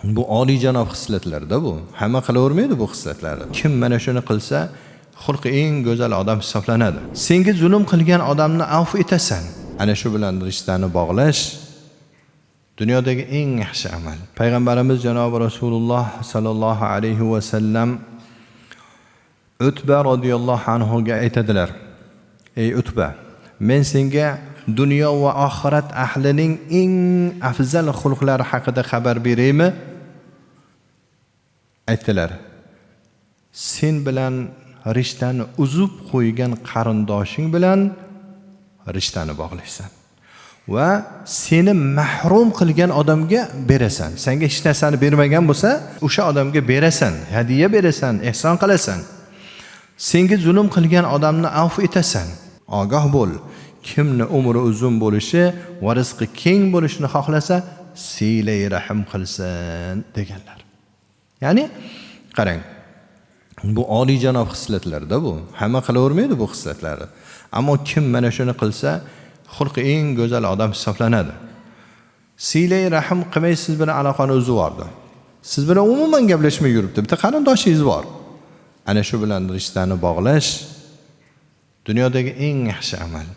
Bu oliyjanob xislatlarda bu. Hamma qilavermaydi bu xislatlarni. Kim mana shuni qilsa, xulqi eng go'zal odam hisoblanadi. Senga zulm qilgan odamni afv etasan. Ana shu bilan rishtani bog'lash dunyodagi eng yaxshi amal. Payg'ambarimiz janob Rasululloh sallallohu alayhi va sallam Utba radhiyallohu anhu ga aytadilar: "Ey Utba, men senga dunyo va oxirat ahlining eng afzal xulqlari haqida xabar beraymi?" Aytdilar: "Sen bilan rishtani uzib qo'ygan qarindoshing bilan rishtani bog'laysan va seni mahrum qilgan odamga berasan. Senga hech narsani bermagan bo'lsa, o'sha odamga berasan, hadiya berasan, ehson qilasan. Senga zulm qilgan odamni afv etasan. Ogoh bo'l, kimni umri uzun bo'lishi va rizqi keng bo'lishini xohlasa, silay rahim qilsin" deganlar. Ya'ni qarang, bu oliyjanob xislatlarda bu. Hamma qilavermaydi bu xislatlarni. Ammo kim mana shuni qilsa, xulqi eng go'zal odam hisoblanadi. Silay rahim qilmay siz bilan aloqani uzib yubordi. Siz bilan umuman gaplashmay yuribdi. Bitta qarindoshingiz bor. Ana shu bilan rishtani bog'lash dunyodagi eng yaxshi amal.